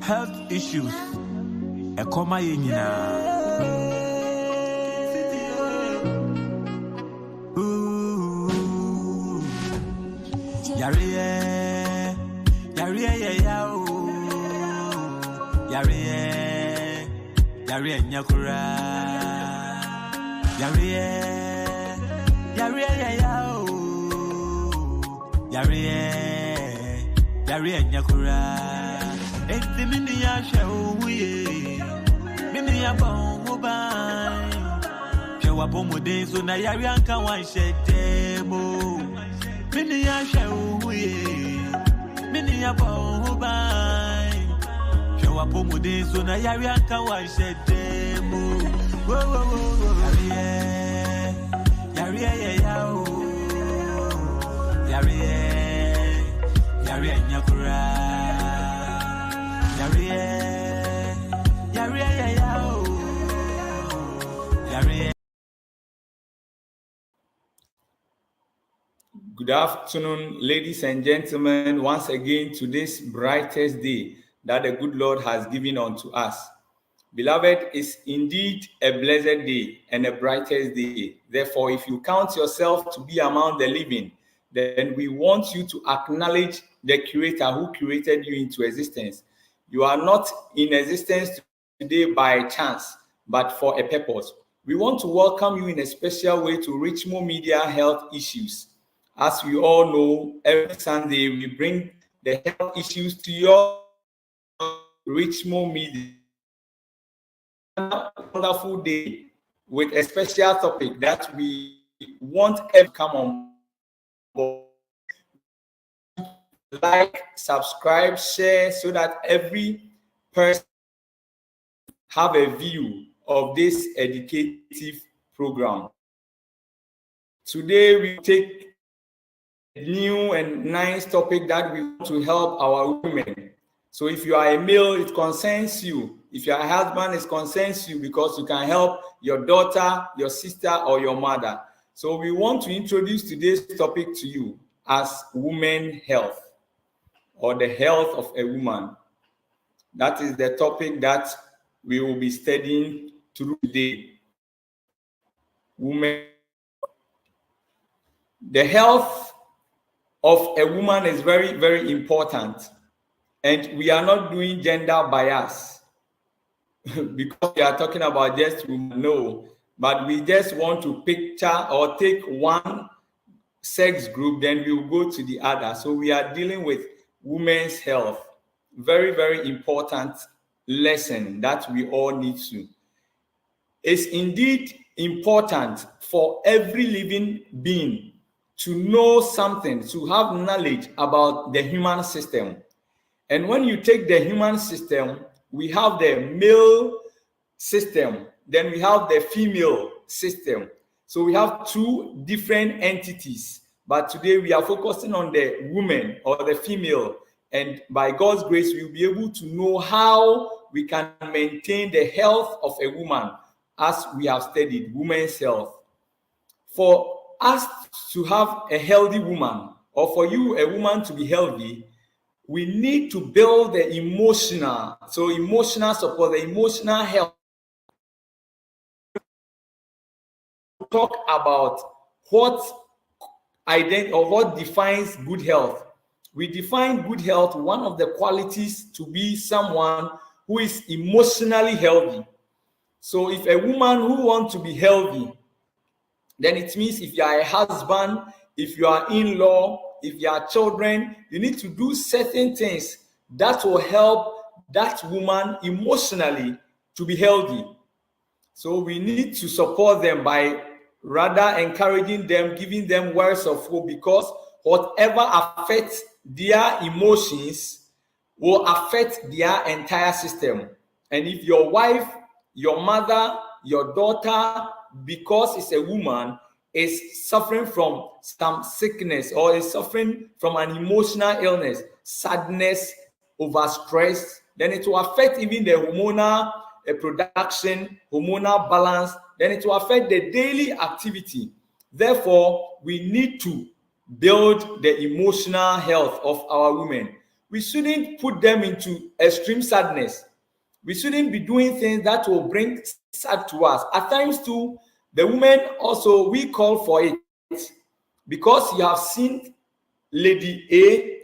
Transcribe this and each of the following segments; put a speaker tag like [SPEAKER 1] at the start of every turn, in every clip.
[SPEAKER 1] health issues. Ekoma yenina. Yariye, nyakura. Yariye, nyakura. Enti mini ya shawuye, mini ya bongobai. Shewa pomode so na yari anka wan shedemo. Mini ya shawuye, mini ya bongobai. Shewa pomode so na yari anka wan shedemo. Wo wo wo wo. Yariye, nyakura.
[SPEAKER 2] Good afternoon, ladies and gentlemen, once again to this brightest day that the good Lord has given unto us. Beloved, it's indeed a blessed day and a brightest day. Therefore, if you count yourself to be among the living, then we want you to acknowledge the Creator who created you into existence. You are not in existence today by chance, but for a purpose. We want to welcome you in a special way to RichMo Media Health Issues. As we all know, every Sunday we bring the health issues to your RichMo Media. A wonderful day with a special topic that we want everyone to come on board. Like, subscribe, share, so that every person have a view of this educative program. Today we take a new and nice topic that we want to help our women. So if you are a male, it concerns you. If you are a husband, it concerns you because you can help your daughter, your sister, or your mother. So we want to introduce today's topic to you as women health, or the health of a woman. That is the topic that we will be studying through today. Women. The health of a woman is very, very important. And we are not doing gender bias because we are talking about just women, no. But we just want to picture or take one sex group, then we will go to the other. So we are dealing with women's health. Very, very important lesson that we all need to. It's indeed important for every living being to know something, to have knowledge about the human system. And when you take the human system, we have the male system, then we have the female system. So we have two different entities. But today we are focusing on the woman or the female. And by God's grace, we'll be able to know how we can maintain the health of a woman as we have studied women's health. For us to have a healthy woman, or for you, a woman, to be healthy, we need to build the emotional support, the emotional health. Talk about what defines good health. We define good health, one of the qualities to be someone who is emotionally healthy. So if a woman who wants to be healthy, then it means if you are a husband, if you are in-law, if you are children, you need to do certain things that will help that woman emotionally to be healthy. So we need to support them by rather encouraging them, giving them words of hope, because whatever affects their emotions will affect their entire system. And if your wife, your mother, your daughter, because it's a woman, is suffering from some sickness or is suffering from an emotional illness, sadness, overstress, then it will affect even the hormonal production, hormonal balance, then it will affect the daily activity. Therefore, we need to build the emotional health of our women. we shouldn't put them into extreme sadness. We shouldn't be doing things that will bring sad to us. At times too, the women also, we call for it because you have seen Lady A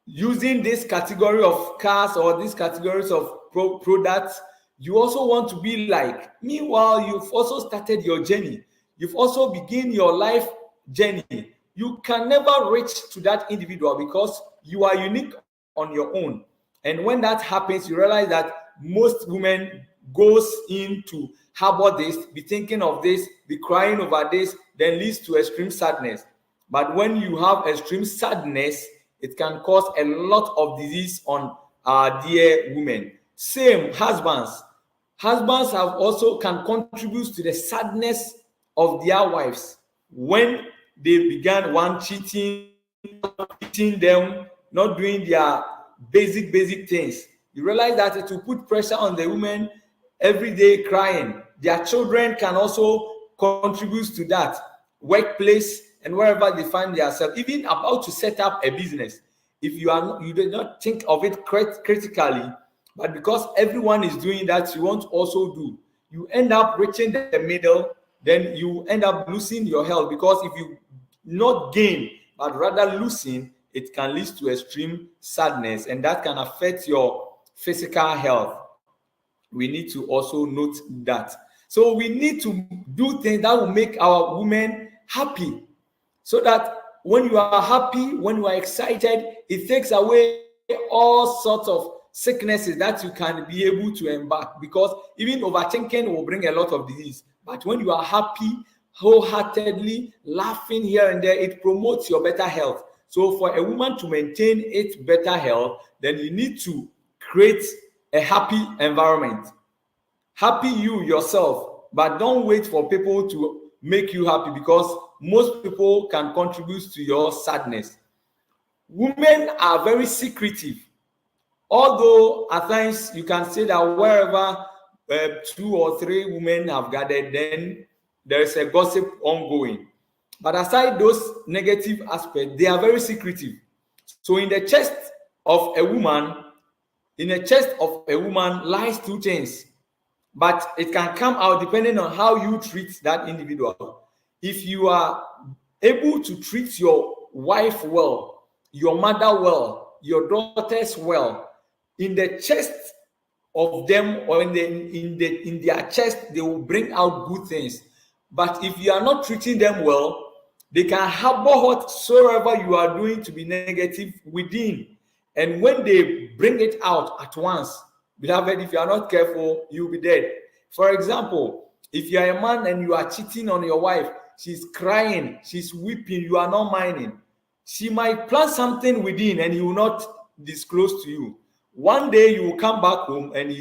[SPEAKER 2] using this category of cars or these categories of products. You also want to be like. Meanwhile, you've also started your journey. You've also begun your life journey. You can never reach to that individual because you are unique on your own. And when that happens, you realize that most women goes into harbor this, be thinking of this, be crying over this, then leads to extreme sadness. But when you have extreme sadness, it can cause a lot of disease on our dear women. Same husbands. Husbands have also can contribute to the sadness of their wives when they began one cheating them, not doing their basic things. You realize that it will put pressure on the women every day crying. Their children can also contribute to that. Workplace and wherever they find themselves, even about to set up a business. If you do not think of it critically, but because everyone is doing that, you want to also do. You end up reaching the middle, then you end up losing your health, because if you not gain but rather losing, it can lead to extreme sadness, and that can affect your physical health. We need to also note that. So we need to do things that will make our women happy, so that when you are happy, when you are excited, it takes away all sorts of sicknesses that you can be able to embark, because even overthinking will bring a lot of disease. But when you are happy, wholeheartedly laughing here and there, it promotes your better health. So for a woman to maintain its better health, then you need to create a happy environment. Happy you yourself, but don't wait for people to make you happy, because most people can contribute to your sadness. Women are very secretive. Although at times you can say that wherever 2 or 3 women have gathered, then there is a gossip ongoing. But aside those negative aspects, they are very secretive. So in the chest of a woman, lies 2 things. But it can come out depending on how you treat that individual. If you are able to treat your wife well, your mother well, your daughters well, in the chest of them, or in their chest, they will bring out good things. But if you are not treating them well, they can harbor whatsoever you are doing to be negative within. And when they bring it out at once, beloved, if you are not careful, you'll be dead. For example, if you are a man and you are cheating on your wife, she's crying, she's weeping, you are not minding. She might plan something within and he will not disclose to you. One day you will come back home and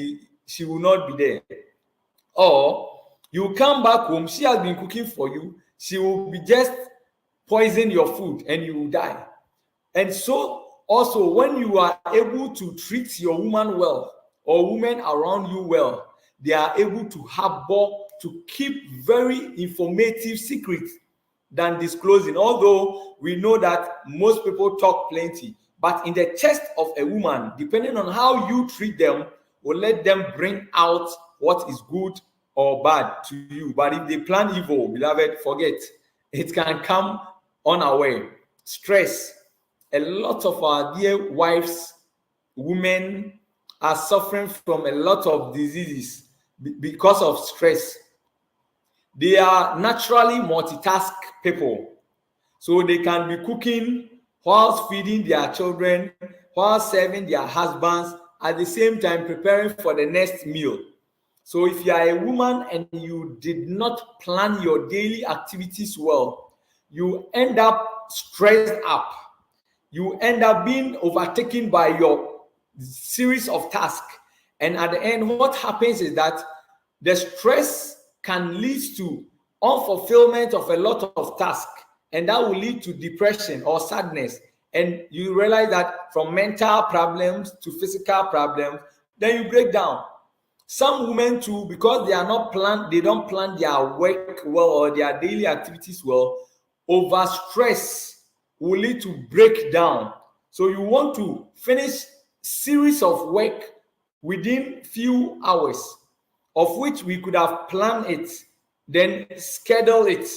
[SPEAKER 2] she will not be there. Or you come back home, she has been cooking for you, she will be just poison your food and you will die. And so also, when you are able to treat your woman well, or women around you well, they are able to harbor, to keep very informative secrets than disclosing. Although we know that most people talk plenty, but in the chest of a woman, depending on how you treat them, will let them bring out what is good or bad to you. But if they plan evil, beloved, forget. It can come unaware. Stress. A lot of our dear wives, women, are suffering from a lot of diseases because of stress. They are naturally multitask people. So they can be cooking whilst feeding their children, while serving their husbands, at the same time preparing for the next meal. So if you are a woman and you did not plan your daily activities well, you end up stressed up. You end up being overtaken by your series of tasks. And at the end, what happens is that the stress can lead to unfulfillment of a lot of tasks. And that will lead to depression or sadness. And you realize that from mental problems to physical problems, then you break down. Some women too, because they don't plan their work well or their daily activities well, over stress will lead to breakdown. So you want to finish series of work within few hours, of which we could have planned it, then schedule it.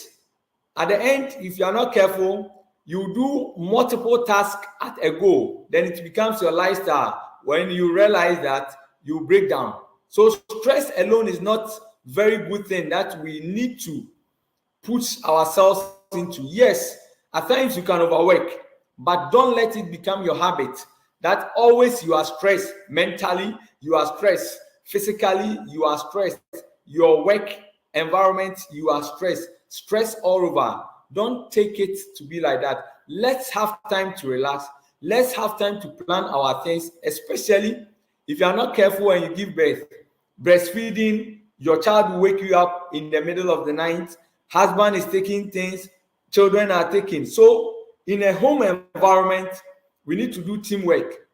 [SPEAKER 2] At the end, if you are not careful, you do multiple tasks at a go, then it becomes your lifestyle. When you realize that, you break down. So stress alone is not very good thing that we need to push ourselves into. Yes, at times you can overwork, but don't let it become your habit that always you are stressed. Mentally you are stressed, physically you are stressed, your work environment you are stressed all over. Don't take it to be like that. Let's have time to relax. Let's have time to plan our things, especially if you are not careful and you give birth. Breastfeeding, your child will wake you up in the middle of the night. Husband is taking things, children are taking. So in a home environment, we need to do teamwork.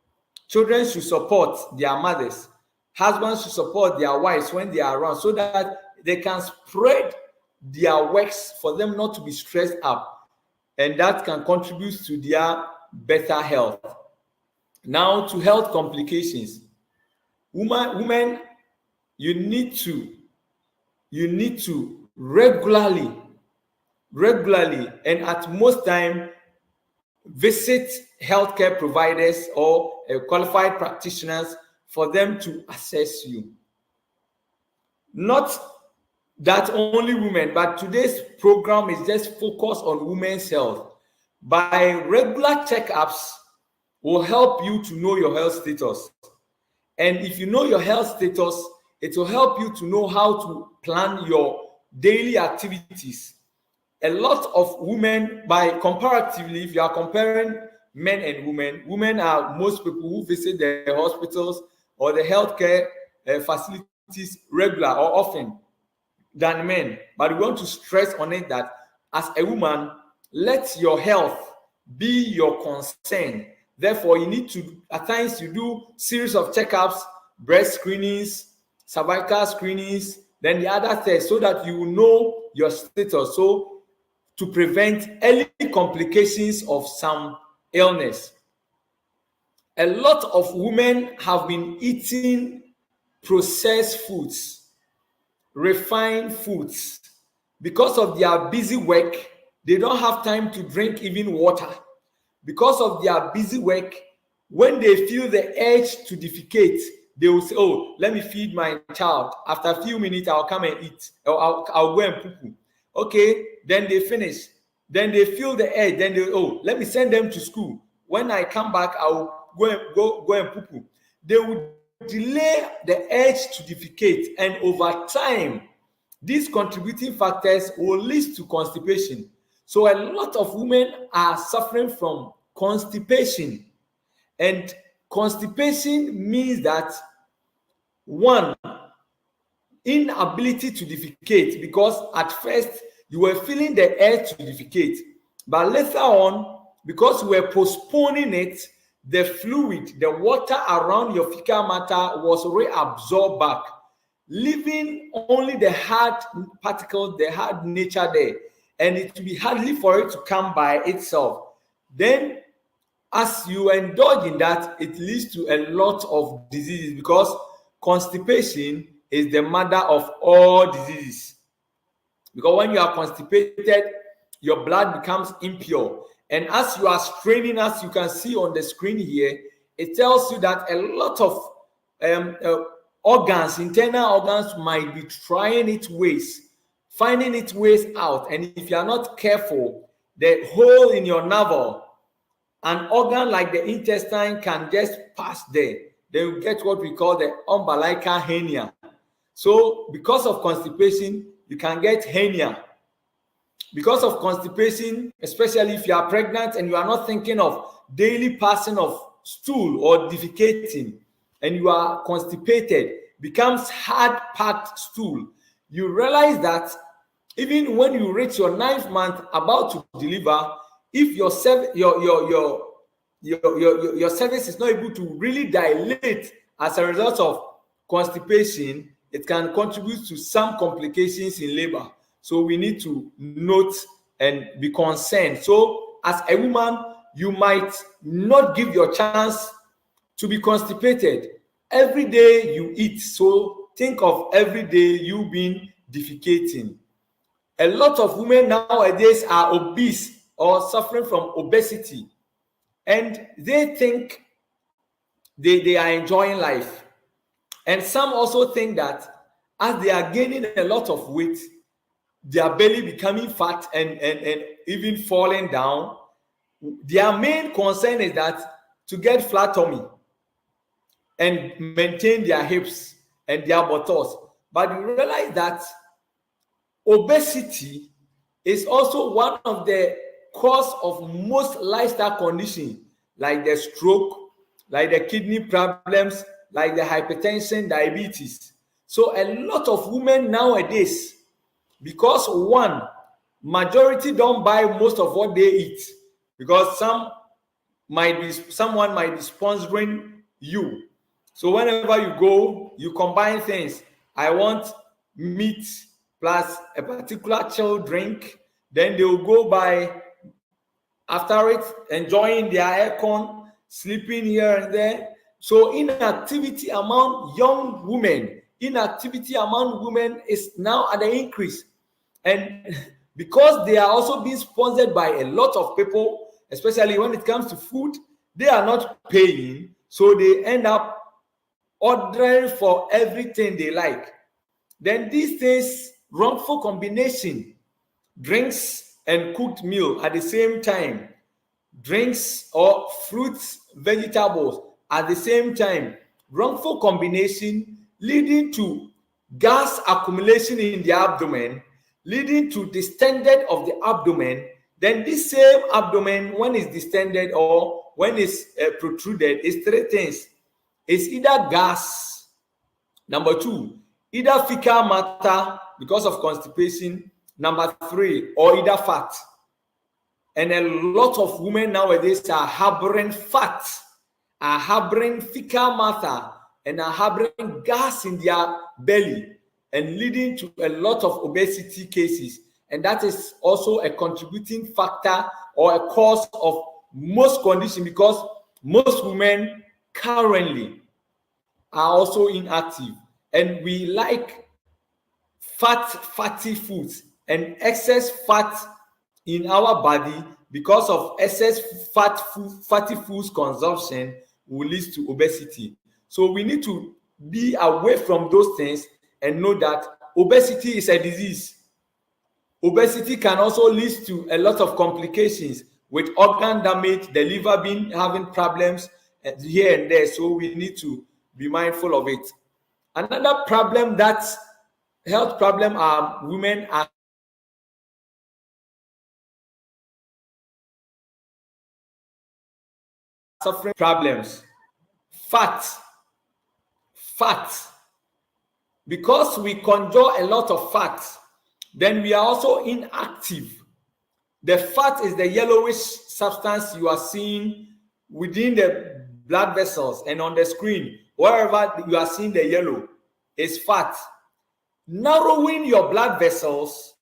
[SPEAKER 2] Children should support their mothers. Husbands should support their wives when they are around, so that they can spread their works for them not to be stressed up, and that can contribute to their better health. Now, to health complications. Women, you need to regularly and at most time visit healthcare providers or qualified practitioners for them to assess you. Not that only women, but today's program is just focused on women's health. By regular checkups will help you to know your health status. And if you know your health status, it will help you to know how to plan your daily activities. A lot of women, by comparatively, if you are comparing men and women are most people who visit the hospitals or the healthcare facilities regular or often than men. But we want to stress on it that as a woman, let your health be your concern. Therefore, you need to, at times, you do series of checkups, breast screenings, cervical screenings, then the other tests, so that you will know your status. So to prevent early complications of some illness. A lot of women have been eating processed foods, refined foods. Because of their busy work, they don't have time to drink even water. Because of their busy work, when they feel the urge to defecate, they will say, oh, let me feed my child. After a few minutes, I'll come and eat. Or I'll go and poo-poo. Okay, then they finish. Then they feel the urge. Then they, oh, let me send them to school. When I come back, I'll go and poo-poo. They will delay the urge to defecate, and over time, these contributing factors will lead to constipation. So a lot of women are suffering from constipation. And constipation means that, one, inability to defecate, because at first you were feeling the urge to defecate, but later on, because you were postponing it, the fluid, the water around your fecal matter was reabsorbed back, leaving only the hard particles, the hard nature there, and it will be hardly for it to come by itself. Then, as you indulge in that, it leads to a lot of diseases, because constipation is the mother of all diseases. Because when you are constipated, your blood becomes impure. And as you are straining, as you can see on the screen here, it tells you that a lot of organs, internal organs, might be trying its ways, finding its ways out. And if you are not careful, the hole in your navel, an organ like the intestine can just pass there. Then you get what we call the umbilical hernia. So because of constipation, you can get hernia. Because of constipation, especially if you are pregnant and you are not thinking of daily passing of stool or defecating, and you are constipated, becomes hard-packed stool. You realize that even when you reach your 9th month about to deliver, if your cervix is not able to really dilate as a result of constipation, it can contribute to some complications in labor. So we need to note and be concerned. So as a woman, you might not give your chance to be constipated. Every day you eat, so think of every day you being defecating. A lot of women nowadays are obese or suffering from obesity, and they think they are enjoying life. And some also think that as they are gaining a lot of weight, their belly becoming fat and even falling down, their main concern is that to get flat tummy and maintain their hips and their buttocks. But you realize that obesity is also one of the cause of most lifestyle conditions, like the stroke, like the kidney problems, like the hypertension, diabetes. So a lot of women nowadays, because one, majority don't buy most of what they eat, because someone might be sponsoring you. So whenever you go, you combine things. I want meat plus a particular chill drink. Then they will go by, after it, enjoying their Ackon, sleeping here and there. So inactivity among young women, is now at the increase. And because they are also being sponsored by a lot of people, especially when it comes to food, they are not paying. So they end up ordering for everything they like. Then these days, wrongful combination, drinks and cooked meal at the same time, drinks or fruits, vegetables at the same time, wrongful combination leading to gas accumulation in the abdomen, leading to distended of the abdomen. Then this same abdomen, when it's distended or when it's protruded, is three things. It's either gas, number two, either fecal matter because of constipation, number three, or either fat. And a lot of women nowadays are harboring fat, are harboring fecal matter, and are harboring gas in their belly, and leading to a lot of obesity cases. And that is also a contributing factor or a cause of most conditions, because most women currently are also inactive, and we like fatty foods and excess fat in our body. Because of excess fatty foods consumption will lead to obesity. So we need to be away from those things and know that obesity is a disease. Obesity can also lead to a lot of complications with organ damage, the liver having problems here and there. So we need to be mindful of it. Another problem, health problem, are women are suffering problems. Fat. Because we conjure a lot of fat, then we are also inactive. The fat is the yellowish substance you are seeing within the blood vessels, and on the screen, wherever you are seeing the yellow, is fat. Narrowing your blood vessels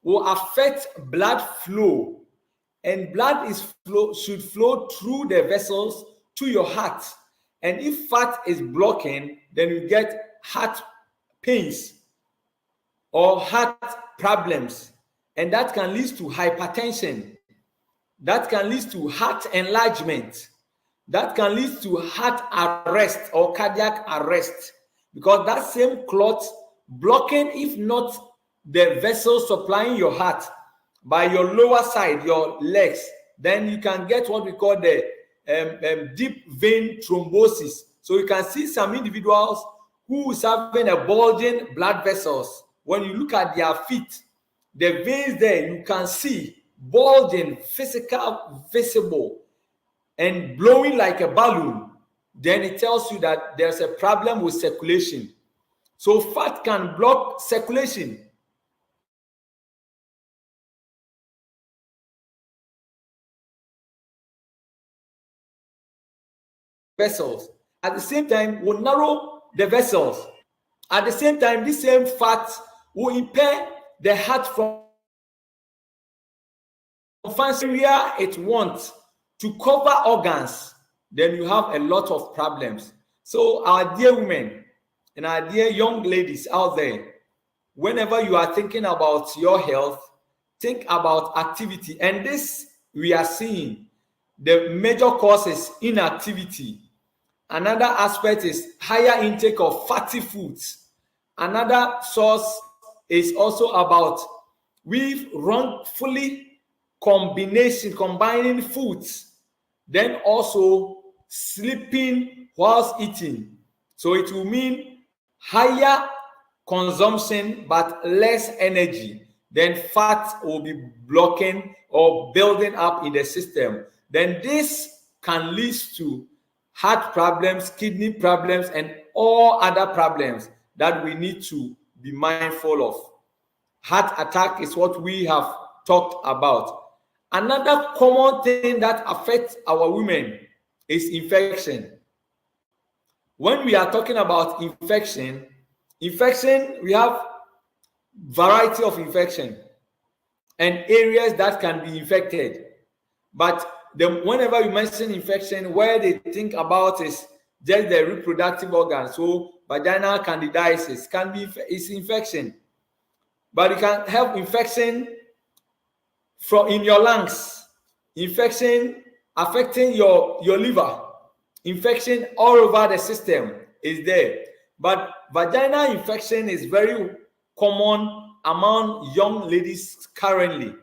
[SPEAKER 2] will affect blood flow, and blood should flow through the vessels to your heart. And if fat is blocking, then you get heart pains or heart problems, and that can lead to hypertension, that can lead to heart enlargement, that can lead to heart arrest or cardiac arrest, because that same clot blocking, if not the vessels supplying your heart by your lower side, your legs, then you can get what we call the deep vein thrombosis. So you can see some individuals who is having a bulging blood vessels. When you look at their feet, the veins there, you can see bulging, visible, and blowing like a balloon. Then it tells you that there's a problem with circulation. So fat can block circulation. Vessels at the same time will narrow the vessels. At the same time, this same fat will impair the heart from functioning where it wants, to cover organs, then you have a lot of problems. So our dear women and our dear young ladies out there, whenever you are thinking about your health, think about activity. And this we are seeing, the major cause is inactivity. Another aspect is higher intake of fatty foods. Another source is also about we've wrongfully combining foods, then also sleeping whilst eating. So it will mean higher consumption but less energy. Then fat will be blocking or building up in the system. Then this can lead to heart problems, kidney problems, and all other problems that we need to be mindful of. Heart attack is what we have talked about. Another common thing that affects our women is infection. When we are talking about infection, we have variety of infection and areas that can be infected. But whenever you mention infection, where they think about is just the reproductive organ. So vaginal candidiasis can be is infection, but it can have infection from in your lungs, infection affecting your liver, infection all over the system is there. But vaginal infection is very common among young ladies currently.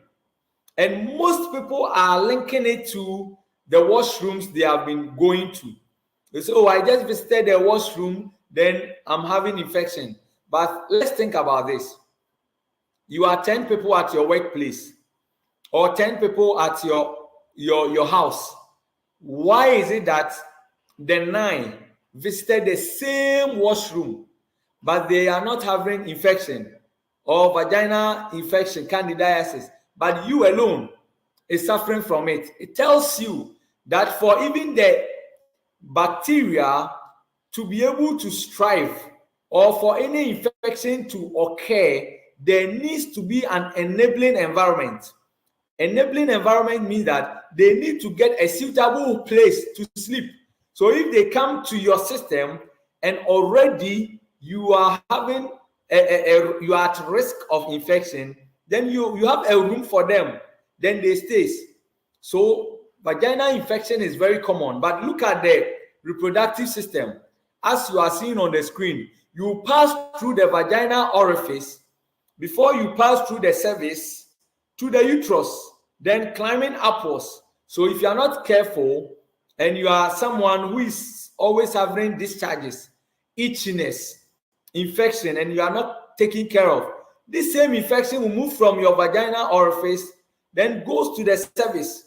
[SPEAKER 2] And most people are linking it to the washrooms they have been going to. They say, oh, I just visited the washroom, then I'm having infection. But let's think about this. You are 10 people at your workplace or 10 people at your house. Why is it that the 9 visited the same washroom, but they are not having infection or vaginal infection, candidiasis, but you alone is suffering from it? It tells you that for even the bacteria to be able to strive or for any infection to occur, there needs to be an enabling environment. Enabling environment means that they need to get a suitable place to sleep. So if they come to your system and already you are having you are at risk of infection, then you have a room for them, then they stay. So vaginal infection is very common. But look at the reproductive system. As you are seeing on the screen, you pass through the vaginal orifice before you pass through the cervix to the uterus, then climbing upwards. So if you are not careful and you are someone who is always having discharges, itchiness, infection, and you are not taking care of, this same infection will move from your vaginal orifice, then goes to the cervix,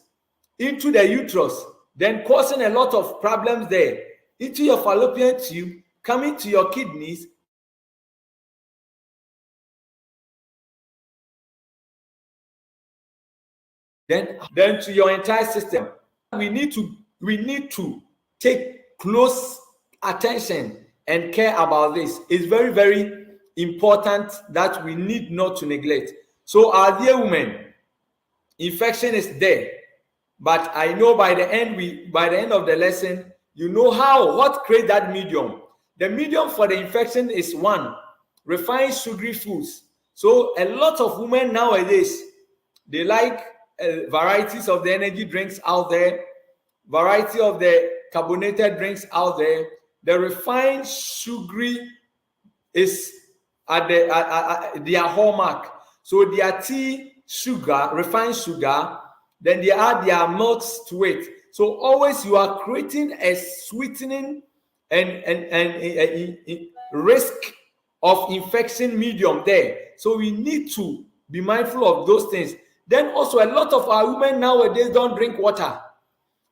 [SPEAKER 2] into the uterus, then causing a lot of problems there, into your fallopian tube, coming to your kidneys, then to your entire system. We need to take close attention and care about this. It's very, very important that we need not to neglect. So our dear women, infection is there, but I know by the end of the lesson, you know what creates that medium. The medium for the infection is one, refined sugary foods. So a lot of women nowadays, they like varieties of the energy drinks out there, variety of the carbonated drinks out there. The refined sugary is at their hallmark. So their tea, sugar, refined sugar, then they add their milks to it. So always you are creating a sweetening and risk of infection medium there. So we need to be mindful of those things. Then also a lot of our women nowadays don't drink water.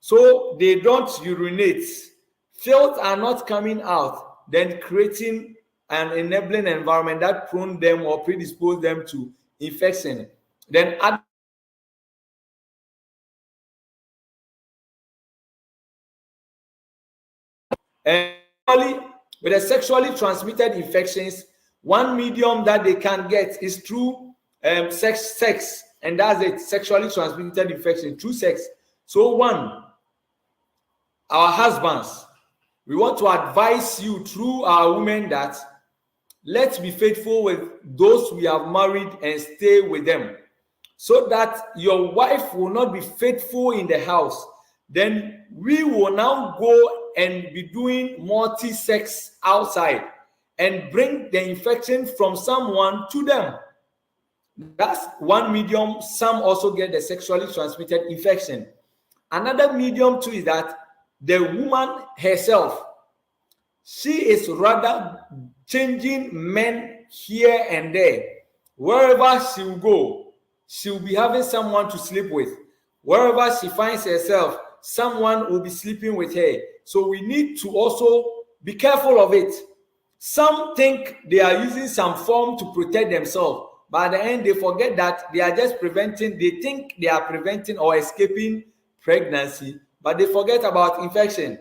[SPEAKER 2] So they don't urinate. Filth are not coming out, then creating an enabling environment that prone them or predispose them to infection. Then with the sexually transmitted infections, one medium that they can get is through sex, and that's it, sexually transmitted infection through sex. So one, our husbands, we want to advise you through our women that let's be faithful with those we have married and stay with them, so that your wife will not be faithful in the house. Then we will now go and be doing multi-sex outside and bring the infection from someone to them. That's one medium. Some also get the sexually transmitted infection. Another medium too is that the woman herself, she is rather changing men here and there. Wherever she will go, she will be having someone to sleep with. Wherever she finds herself, someone will be sleeping with her. So we need to also be careful of it. Some think they are using some form to protect themselves, but at the end they forget that they are just preventing, they think they are preventing or escaping pregnancy, but they forget about infection.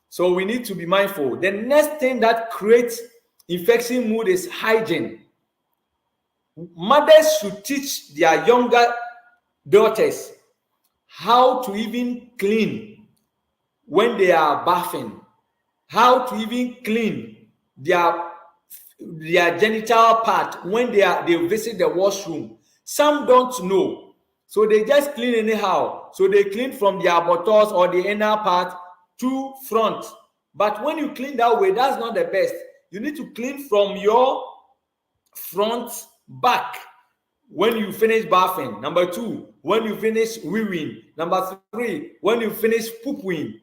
[SPEAKER 2] So we need to be mindful. The next thing that creates infection mood is hygiene. Mothers should teach their younger daughters how to even clean when they are bathing, how to even clean their genital part when they visit the washroom. Some don't know, so they just clean anyhow. So they clean from their buttocks or the inner part to front. But when you clean that way, that's not the best. You need to clean from your front back when you finish bathing. Number 2, when you finish weeing. Number 3, when you finish pooping.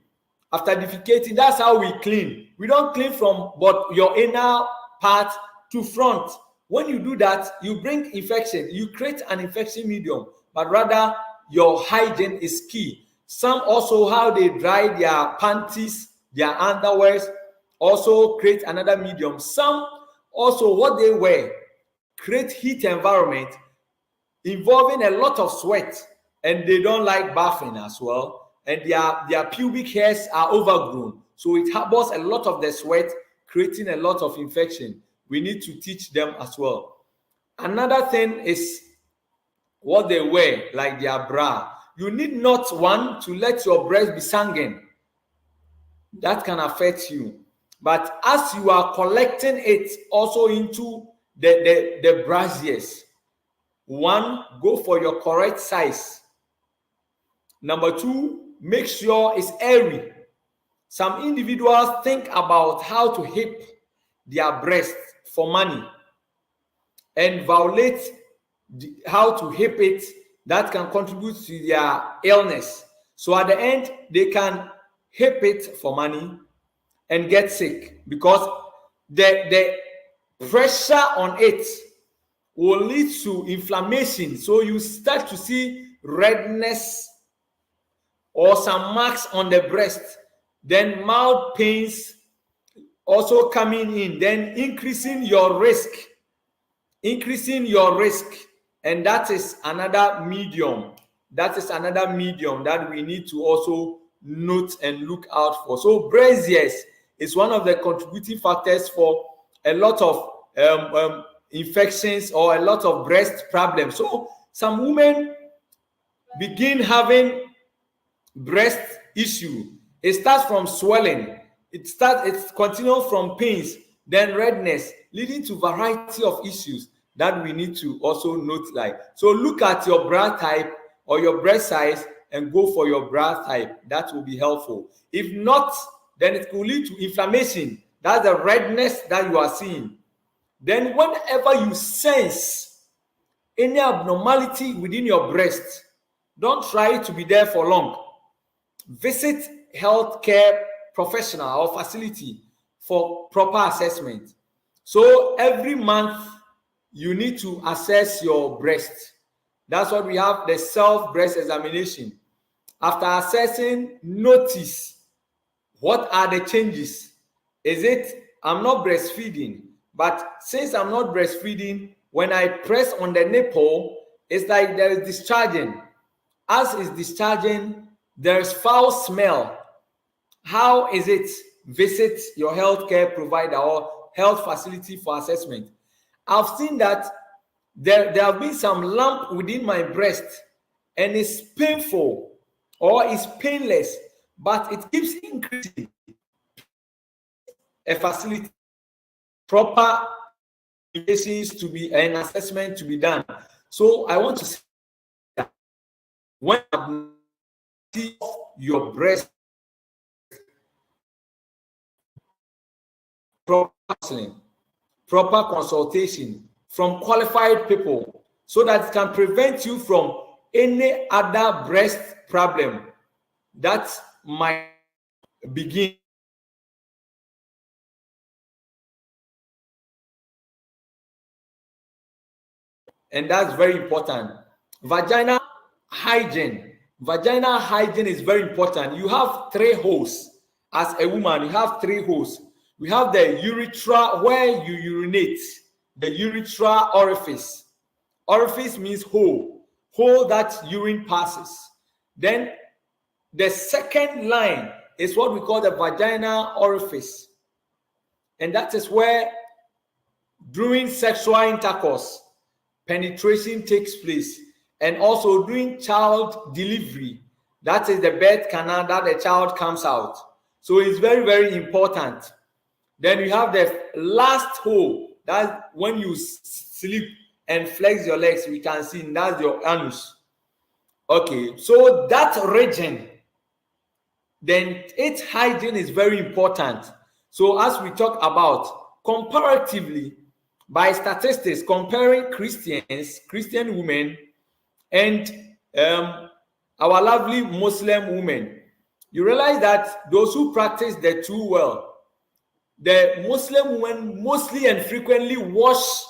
[SPEAKER 2] After defecating, that's how we clean. We don't clean from but your inner part to front. When you do that, you bring infection. You create an infection medium, but rather your hygiene is key. Some also how they dry their panties, their underwears, also create another medium. Some also what they wear create heat environment involving a lot of sweat, and they don't like bathing as well. And their pubic hairs are overgrown, so it harbors a lot of the sweat, creating a lot of infection. We need to teach them as well. Another thing is what they wear, like their bra. You need not want to let your breast be sanguine. That can affect you. But as you are collecting it also into the braziers, 1, go for your correct size. Number 2, make sure it's airy. Some individuals think about how to hip their breast for money and violate how to hip it. That can contribute to their illness. So at the end, they can hip it for money and get sick, because the pressure on it will lead to inflammation. So you start to see redness or some marks on the breast, then mouth pains also coming in, then increasing your risk, and that is another medium. That we need to also note and look out for. So braziers is one of the contributing factors for a lot of infections or a lot of breast problems. So some women begin having breast issue. It starts from swelling, it's continuing from pains, then redness, leading to variety of issues that we need to also note. Like, so look at your bra type or your breast size and go for your bra type. That will be helpful. If not, then it will lead to inflammation. That's the redness that you are seeing. Then whenever you sense any abnormality within your breast, don't try to be there for long. Visit healthcare professional or facility for proper assessment. So every month you need to assess your breast. That's what we have, the self-breast examination. After assessing, notice what are the changes. Is it, I'm not breastfeeding, but since I'm not breastfeeding, when I press on the nipple, it's like there is discharging. As it's discharging, there's foul smell. How is it? Visit your healthcare provider or health facility for assessment. I've seen that there have been some lump within my breast and it's painful or it's painless, but it keeps increasing. A facility, proper investigations to be, an assessment to be done. So I want to say that when you your breast, proper counseling, proper consultation from qualified people, so that it can prevent you from any other breast problem that might begin. And that's very important. Vaginal hygiene. Vaginal hygiene is very important. You have 3 holes. As a woman, you have 3 holes. We have the urethra, where you urinate, the urethra orifice. Orifice means hole, hole that urine passes. Then the second line is what we call the vaginal orifice. And that is where, during sexual intercourse, penetration takes place, and also during child delivery, that is the birth canal that the child comes out. So it's very, very important. Then you have the last hole, that's when you sleep and flex your legs, we can see that's your anus. Okay, so that region, then its hygiene is very important. So as we talk about, comparatively, by statistics, comparing Christian women, and our lovely Muslim women, you realize that those who practice the two well, the Muslim women mostly and frequently wash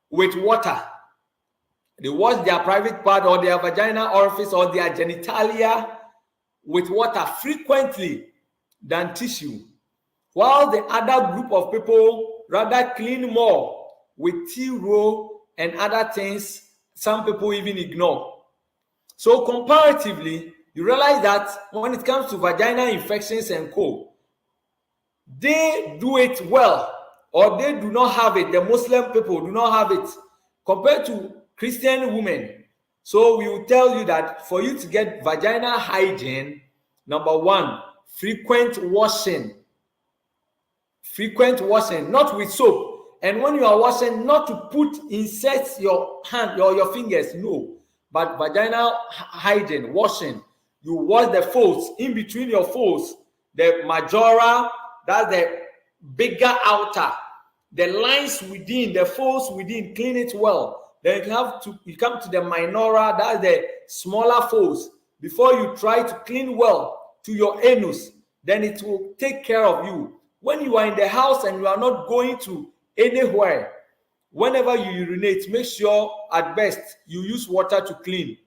[SPEAKER 2] with water. They wash their private part or their vaginal orifice or their genitalia with water frequently than tissue, while the other group of people rather clean more with tea roll and other things some people even ignore. So comparatively, you realize that when it comes to vaginal infections and co, they do it well, or they do not have it. The Muslim people do not have it compared to Christian women. So we will tell you that for you to get vaginal hygiene, number 1, frequent washing, not with soap. And when you are washing, not to insert your hand or your fingers, no, but vaginal hygiene, washing. You wash the folds, in between your folds, the majora, that's the bigger outer, the lines within, the folds within, clean it well. Then you come to the minora, that's the smaller folds. Before you try to clean well to your anus, then it will take care of you. When you are in the house and you are not going to anywhere, whenever you urinate, make sure at best you use water to clean.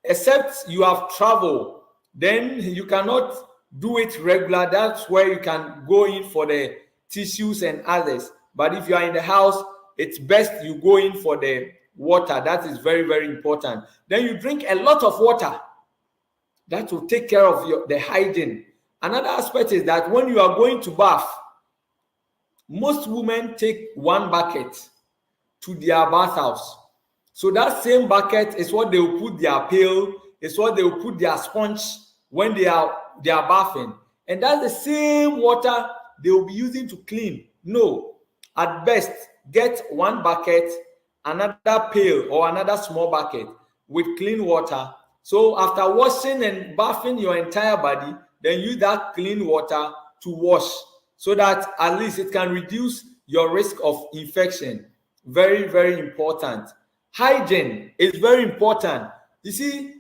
[SPEAKER 2] Except you have traveled, then you cannot do it regular. That's where you can go in for the tissues and others. But if you are in the house, it's best you go in for the water. That is very, very important. Then you drink a lot of water. That will take care of the hygiene. Another aspect is that when you are going to bath, most women take 1 bucket to their bathhouse. So that same bucket is what they will put their pail, is what they will put their sponge when they are bathing. And that's the same water they will be using to clean. No, at best, get 1 bucket, another pail or another small bucket with clean water. So after washing and bathing your entire body, then use that clean water to wash, so that at least it can reduce your risk of infection. Very, very important. Hygiene is very important. You see,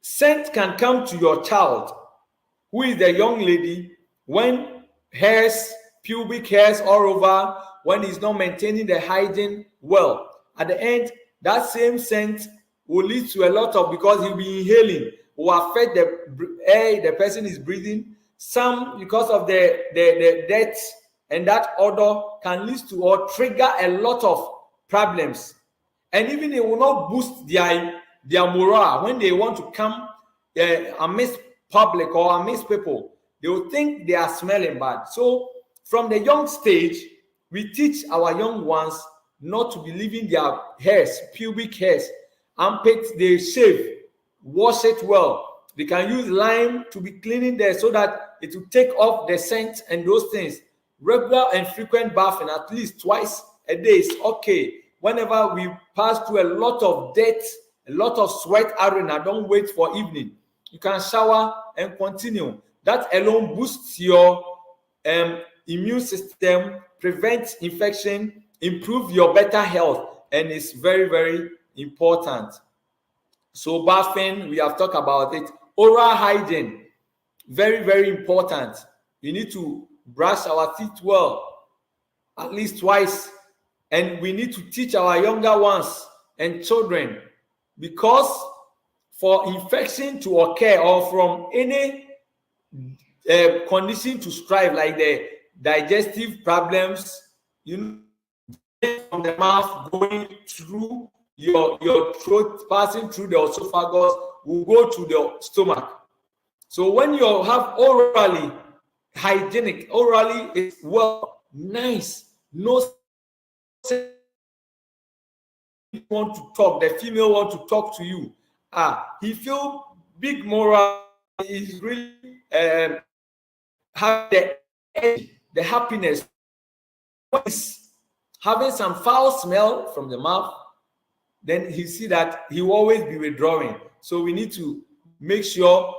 [SPEAKER 2] scent can come to your child, who is the young lady, when hairs, pubic hairs all over, when he's not maintaining the hygiene well. At the end, that same scent will lead to a lot of, because he'll be inhaling, will affect the air the person is breathing. Some, because of the dirt, and that odor can lead to or trigger a lot of problems. And even it will not boost their morale when they want to come amidst public or amidst people. They will think they are smelling bad. So from the young stage, we teach our young ones not to be leaving their hairs, pubic hairs, armpits, they shave, wash it well. They can use lime to be cleaning there so that it will take off the scent and those things. Regular and frequent bathing, at least twice a day, is okay. Whenever we pass through a lot of dirt, a lot of sweat arena, don't wait for evening. You can shower and continue. That alone boosts your immune system, prevents infection, improve your better health, and it's very, very important. So bathing, we have talked about it. Oral hygiene, very, very important. We need to brush our teeth well, at least twice. And we need to teach our younger ones and children, because for infection to occur or from any condition to strive, like the digestive problems, from the mouth going through your throat, passing through the esophagus, will go to the stomach. So when you have orally hygienic, orally is well, nice, no want to talk, the female want to talk to you. He feel big moral, is really have the happiness. Having some foul smell from the mouth, then he see that he will always be withdrawing. So we need to make sure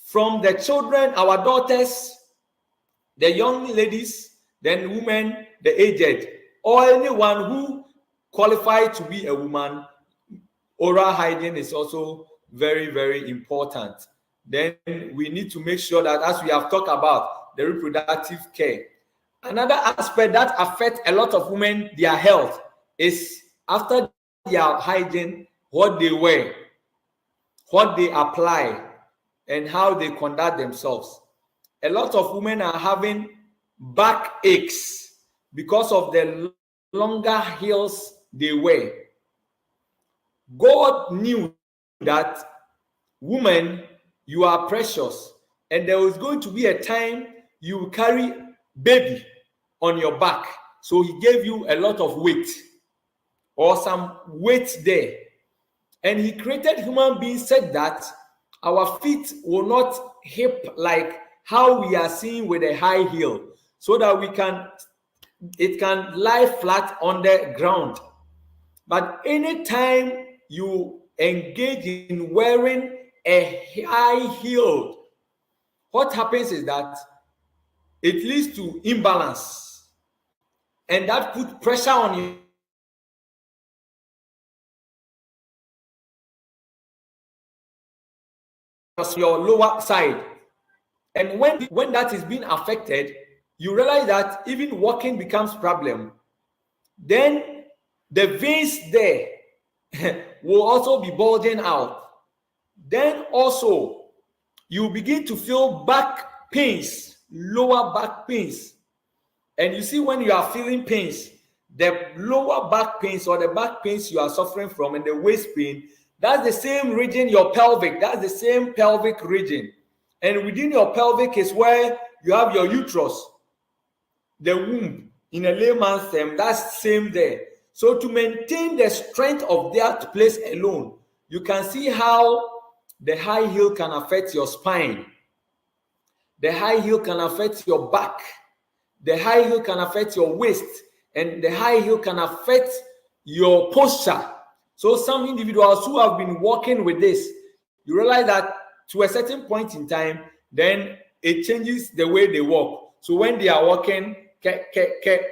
[SPEAKER 2] from the children, our daughters, the young ladies, then women, the aged, or anyone who qualified to be a woman, oral hygiene is also very, very important. Then we need to make sure that, as we have talked about, the reproductive care. Another aspect that affects a lot of women, their health, is after their hygiene, what they wear, what they apply, and how they conduct themselves. A lot of women are having back aches because of the longer heels they wear. God knew that, woman, you are precious, and there was going to be a time you will carry baby on your back. So he gave you a lot of weight, or some weight there. And he created human beings such that our feet will not hip like how we are seeing with a high heel, so that it can lie flat on the ground. But anytime you engage in wearing a high heel, what happens is that it leads to imbalance, and that puts pressure on you. Your lower side, and when that is being affected, you realize that even walking becomes problem. Then the veins there will also be bulging out. Then also you begin to feel back pains, lower back pains. And you see, when you are feeling pains, the lower back pains or the back pains you are suffering from, and the waist pain, that's the same region, your pelvic, that's the same pelvic region. And within your pelvic is where you have your uterus, the womb, in a layman's term, that's same there. So to maintain the strength of that place alone, you can see how the high heel can affect your spine. The high heel can affect your back. The high heel can affect your waist. And the high heel can affect your posture. So some individuals who have been walking with this, you realize that to a certain point in time, then it changes the way they walk. So when they are walking,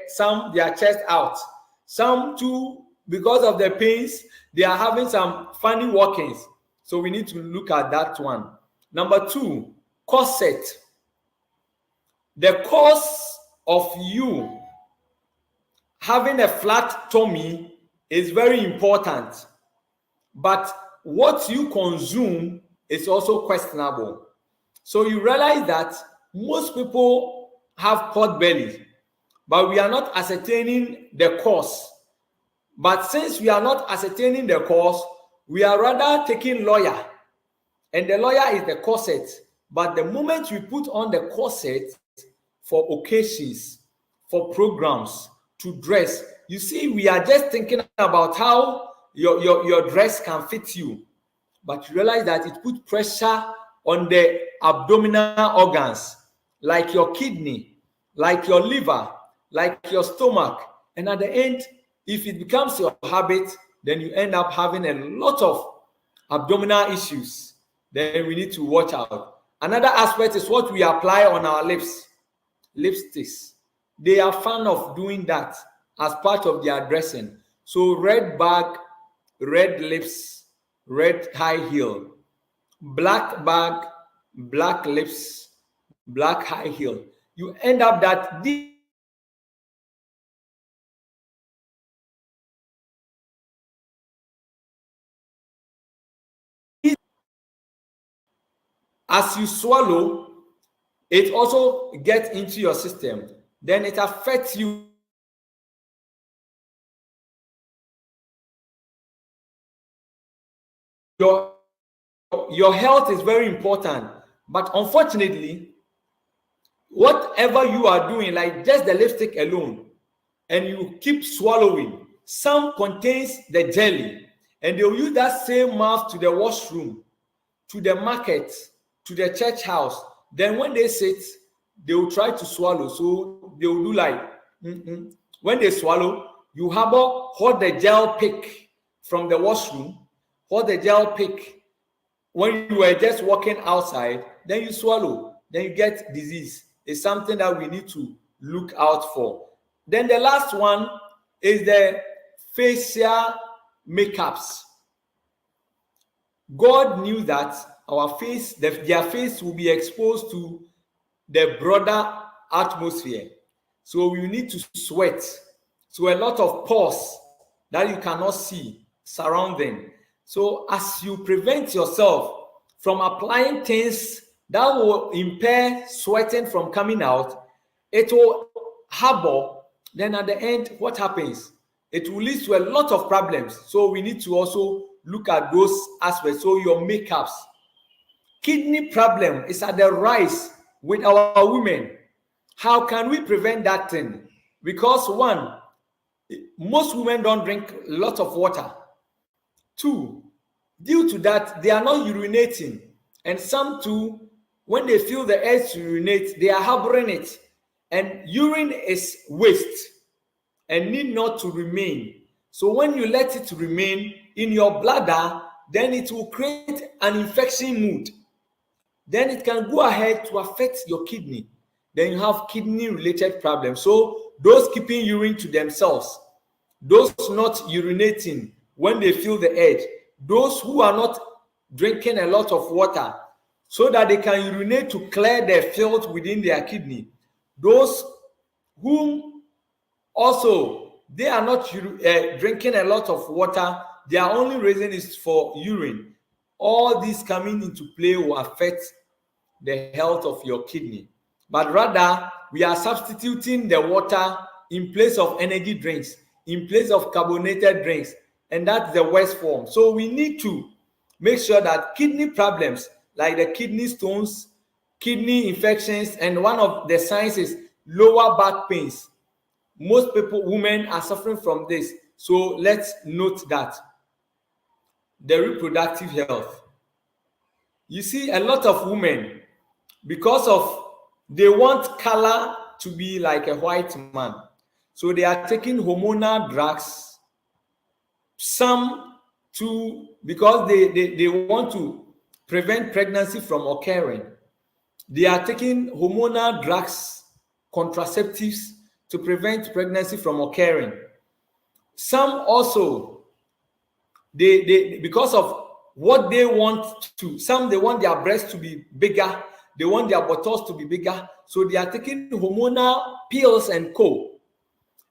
[SPEAKER 2] some their chest out, some too, because of the pains, they are having some funny walkings. So we need to look at that one. Number 2, corset. The cause of you having a flat tummy is very important, but what you consume is also questionable. So you realize that most people have pot belly, but we are not ascertaining the cause. But since we are not ascertaining the cause, we are rather taking lawyer, and the lawyer is the corset. But the moment we put on the corset for occasions, for programs, to dress, you see, we are just thinking about how your dress can fit you, but you realize that it puts pressure on the abdominal organs, like your kidney, like your liver, like your stomach. And at the end, if it becomes your habit, then you end up having a lot of abdominal issues. Then we need to watch out. Another aspect is what we apply on our lips, lipsticks. They are fond of doing that as part of their dressing. So red bag, red lips, red high heel, black bag, black lips, black high heel. You end up that these as you swallow, it also gets into your system. Then it affects you. Your health is very important. But unfortunately, whatever you are doing, like just the lipstick alone, and you keep swallowing, some contains the jelly, and they will use that same mouth to the washroom, to the market, to the church house. Then when they sit, they will try to swallow. So they will do like, when they swallow, you hold the gel pick from the washroom, hold the gel pick when you were just walking outside, then you swallow, then you get disease. It's something that we need to look out for. Then the last one is the facial makeups. God knew that our face, their face will be exposed to the broader atmosphere. So we need to sweat. So a lot of pores that you cannot see surround them. So as you prevent yourself from applying things that will impair sweating from coming out, it will harbor. Then at the end, what happens? It will lead to a lot of problems. So we need to also look at those aspects. So your makeups. Kidney problem is at the rise with our women. How can we prevent that thing? Because one, most women don't drink a lot of water. Two, due to that, they are not urinating. And some too, when they feel the urge to urinate, they are harboring it. And urine is waste and need not to remain. So when you let it remain in your bladder, then it will create an infection mood. Then it can go ahead to affect your kidney. Then you have kidney-related problems. So those keeping urine to themselves, those not urinating when they feel the urge, those who are not drinking a lot of water so that they can urinate to clear the filth within their kidney, those whom also they are not drinking a lot of water, their only reason is for urine. All these coming into play will affect the health of your kidney. But rather, we are substituting the water in place of energy drinks, in place of carbonated drinks, and that's the worst form. So we need to make sure that kidney problems like the kidney stones, kidney infections, and one of the signs is lower back pains. Most people, women, are suffering from this. So let's note that. The reproductive health. You see, a lot of women, because of they want color to be like a white man, so they are taking hormonal drugs. Some too, because they want to prevent pregnancy from occurring, they are taking hormonal drugs, contraceptives, to prevent pregnancy from occurring. Some also, they because of what they want to, some they want their breasts to be bigger, they want their buttocks to be bigger, so they are taking hormonal pills and co.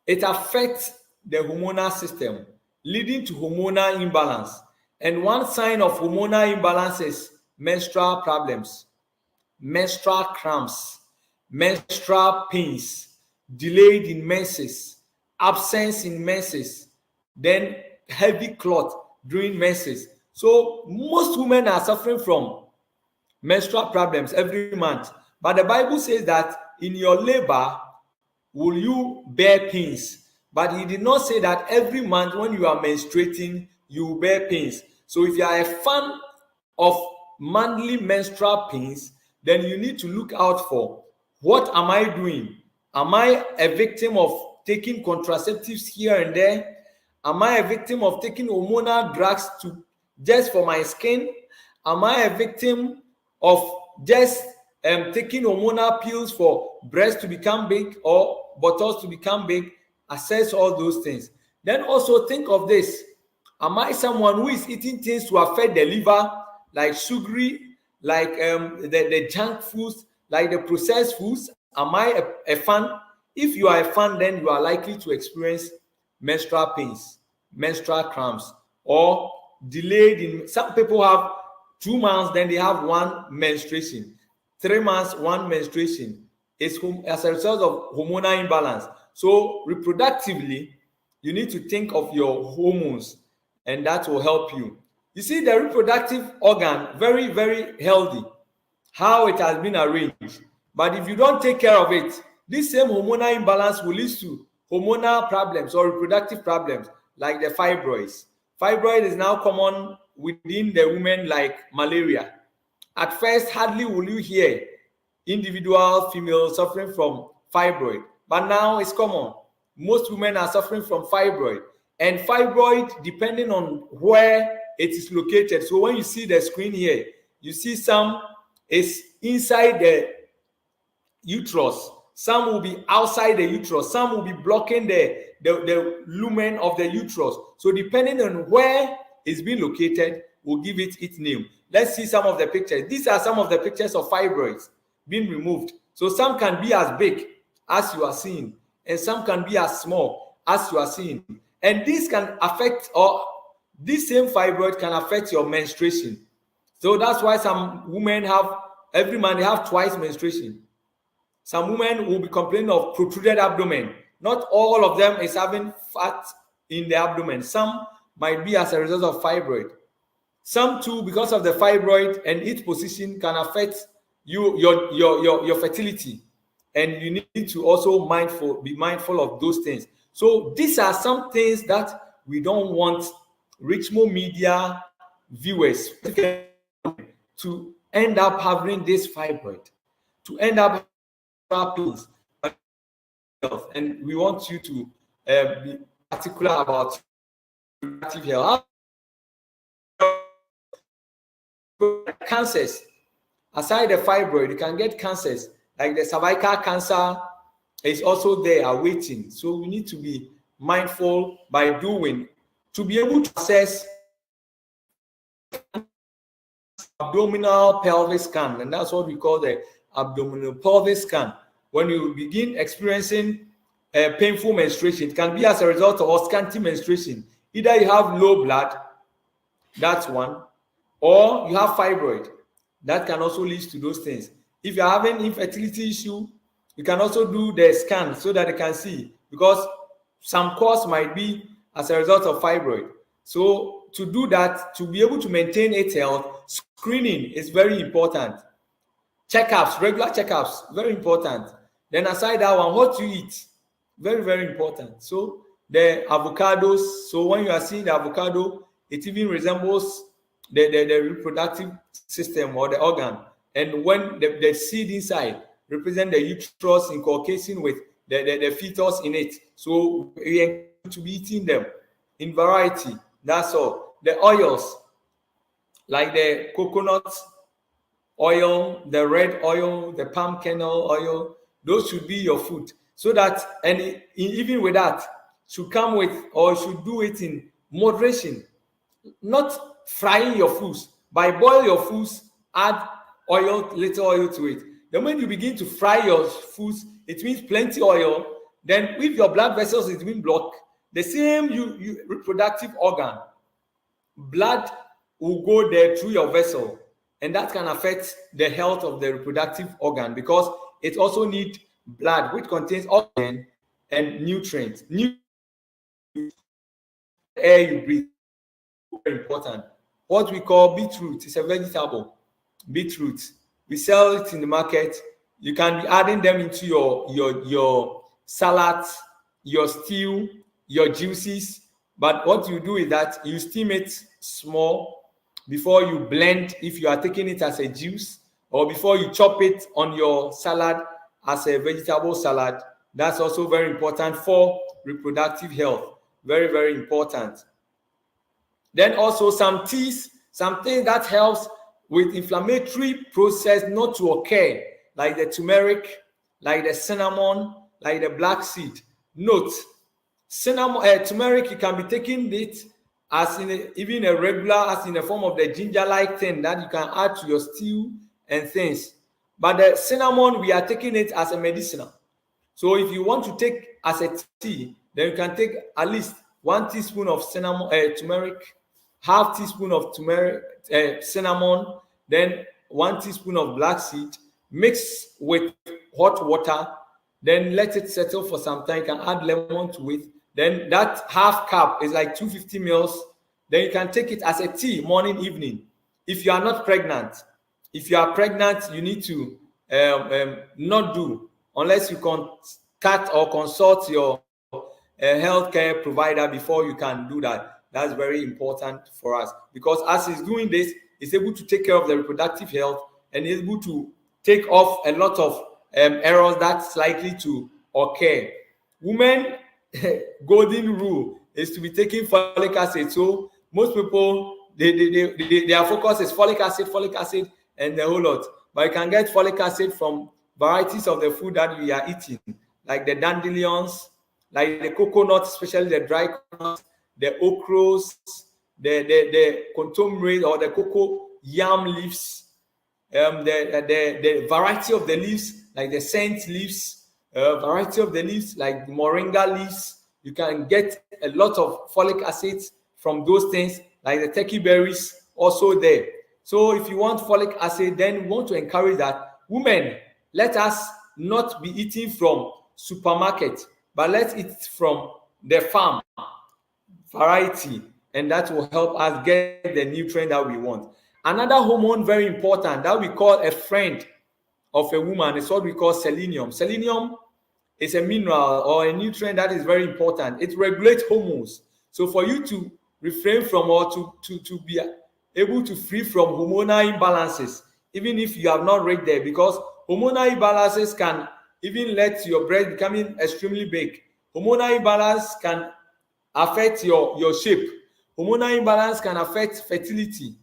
[SPEAKER 2] It affects the hormonal system, leading to hormonal imbalance. And one sign of hormonal imbalance is menstrual problems, menstrual cramps, menstrual pains, delayed in menses, absence in menses, then heavy clot during menses. So most women are suffering from menstrual problems every month. But the Bible says that in your labor will you bear pains. But he did not say that every month when you are menstruating, you will bear pains. So if you are a fan of monthly menstrual pains, then you need to look out for, what am I doing? Am I a victim of taking contraceptives here and there? Am I a victim of taking hormonal drugs just for my skin? Am I a victim of just taking hormonal pills for breasts to become big or buttocks to become big? Assess all those things. Then also think of this. Am I someone who is eating things to affect the liver, like sugary, like the junk foods, like the processed foods? Am I a fan? If you are a fan, then you are likely to experience menstrual pains, menstrual cramps, or delayed in. Some people have 2 months, then they have one menstruation. 3 months, one menstruation. It's as a result of hormonal imbalance. So reproductively, you need to think of your hormones, and that will help you. You see, the reproductive organ, very, very healthy, how it has been arranged. But if you don't take care of it, this same hormonal imbalance will lead to hormonal problems or reproductive problems like the fibroids. Fibroid is now common within the women like malaria. At first, hardly will you hear individual females suffering from fibroid, but now it's common. Most women are suffering from fibroid, and fibroid, depending on where it is located. So when you see the screen here, you see some is inside the uterus, some will be outside the uterus, some will be blocking the lumen of the uterus. So depending on where it's being located, we'll give it its name. Let's see some of the pictures. These are some of the pictures of fibroids being removed. So some can be as big as you are seeing, and some can be as small as you are seeing. And this can affect, or this same fibroid can affect your menstruation. So that's why some women have, every month they have twice menstruation. Some women will be complaining of protruded abdomen. Not all of them is having fat in the abdomen. Some might be as a result of fibroid. Some too, because of the fibroid and its position, can affect your fertility. And you need to also be mindful of those things. So these are some things that we don't want RichMo media viewers to end up having this fibroid, to end up pains, and we want you to be particular about reproductive health. Cancers, aside the fibroid, you can get cancers like the cervical cancer is also there awaiting. So we need to be mindful by doing, to be able to assess abdominal pelvis scan, and that's what we call the abdominal pelvis scan. When you begin experiencing painful menstruation, it can be as a result of scanty menstruation. Either you have low blood, that's one, or you have fibroid. That can also lead to those things. If you're having infertility issue, you can also do the scan so that they can see, because some cause might be as a result of fibroid. So to do that, to be able to maintain its health, screening is very important. Checkups, regular checkups, very important. Then aside that one, what you eat, very, very important. So the avocados, so when you are seeing the avocado, it even resembles the reproductive system or the organ. And when the seed inside represent the uterus inculcating with the fetus in it. So we are to be eating them in variety. That's all. The oils, like the coconut oil, the red oil, the palm kernel oil, those should be your food. So that, and even with that, should come with, or should do it in moderation. Not frying your foods. By boil your foods, add oil, little oil to it. Then when you begin to fry your foods, it means plenty oil. Then with your blood vessels, it's been blocked. The same reproductive organ, blood will go there through your vessel, and that can affect the health of the reproductive organ, because it also needs blood, which contains oxygen and nutrients. Air you breathe, very important. What we call beetroot is a vegetable. Beetroot, we sell it in the market. You can be adding them into your salads, your stew, your juices. But what you do is that you steam it small before you blend, if you are taking it as a juice, or before you chop it on your salad as a vegetable salad. That's also very important for reproductive health. Very, very important. Then also some teas, something that helps with inflammatory process not to occur, like the turmeric, like the cinnamon, like the black seed. Note, cinnamon, turmeric, you can be taking it as in even a regular, as in the form of the ginger-like thing that you can add to your stew and things. But the cinnamon, we are taking it as a medicinal. So if you want to take as a tea, then you can take at least 1 teaspoon of cinnamon, turmeric, half teaspoon of turmeric, cinnamon, then 1 teaspoon of black seed, mix with hot water, then let it settle for some time. You can add lemon to it. Then that half cup is like 250 mils. Then you can take it as a tea morning, evening. If you are not pregnant, if you are pregnant, you need to not do, unless you contact or consult your healthcare provider before you can do that. That's very important for us, because as he's doing this, he's able to take care of the reproductive health and is able to take off a lot of errors that's likely to occur. Women, golden rule is to be taking folic acid. So most people, their focus is folic acid, and the whole lot. But you can get folic acid from varieties of the food that we are eating, like the dandelions, like the coconut, especially the dry coconut, the okras, the contomere or the cocoa yam leaves, the variety of the leaves, like the scent leaves, variety of the leaves, like moringa leaves. You can get a lot of folic acid from those things, like the turkey berries, also there. So if you want folic acid, then we want to encourage that women, let us not be eating from supermarket, but let's eat from the farm variety, and that will help us get the nutrient that we want. Another hormone very important that we call a friend of a woman is what we call selenium. Selenium is a mineral or a nutrient that is very important. It regulates hormones. So for you to refrain from or to be able to free from hormonal imbalances, even if you have not reached there, because hormonal imbalances can even let your breast becoming extremely big. Hormonal imbalance can affect your shape. Hormonal imbalance can affect fertility.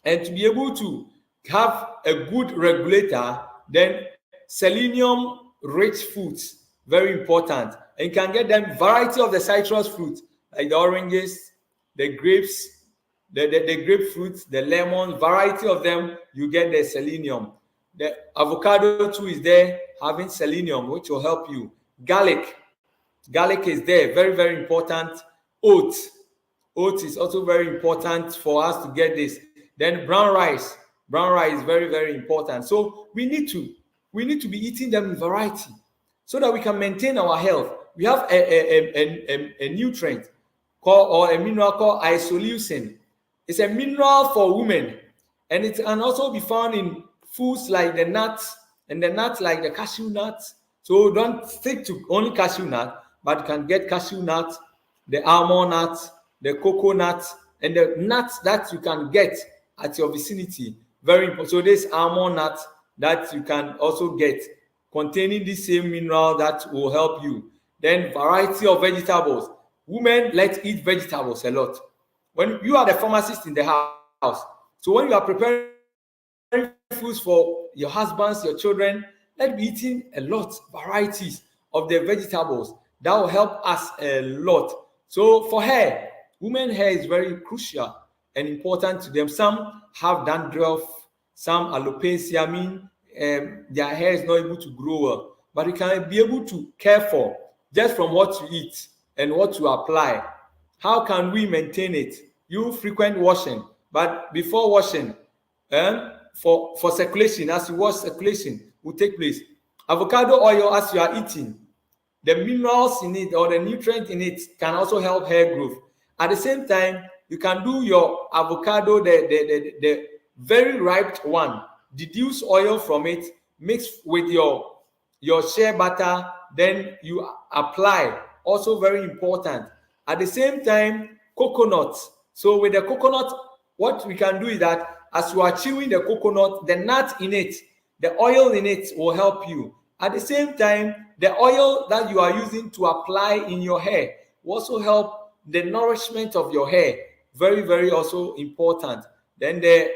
[SPEAKER 2] And to be able to have a good regulator, then selenium rich foods, very important. And you can get them variety of the citrus fruits, like the oranges, the grapes, the grapefruit, the lemon, variety of them, you get the selenium. The avocado too is there, having selenium, which will help you. Garlic is there, very, very important. Oat is also very important for us to get this. Then brown rice is very, very important. So we need to be eating them in variety so that we can maintain our health. We have a nutrient called, or a mineral called isoleucine. It's a mineral for women, and it can also be found in foods like the nuts, and the nuts like the cashew nuts. So don't stick to only cashew nut, but you can get cashew nuts, the almond nuts, the coconut, and the nuts that you can get at your vicinity. Very important. So this almond nut that you can also get containing the same mineral that will help you. Then variety of vegetables. Women, let's eat vegetables a lot. When you are the pharmacist in the house, so when you are preparing foods for your husbands, your children, let's be eating a lot, varieties of the vegetables. That will help us a lot. So for hair, women's hair is very crucial and important to them. Some have dandruff, some alopecia, their hair is not able to grow well. But you can be able to care for just from what you eat and what you apply. How can we maintain it? You frequent washing, but before washing, for circulation, as you wash, circulation will take place. Avocado oil, as you are eating, the minerals in it or the nutrient in it can also help hair growth. At the same time, you can do your avocado, the very ripe one, deduce oil from it, mix with your shea butter, then you apply. Also very important. At the same time, coconut. So with the coconut what we can do is that as you are chewing the coconut, the nut in it, the oil in it will help you. At the same time, the oil that you are using to apply in your hair will also help the nourishment of your hair. Very, very also important. Then the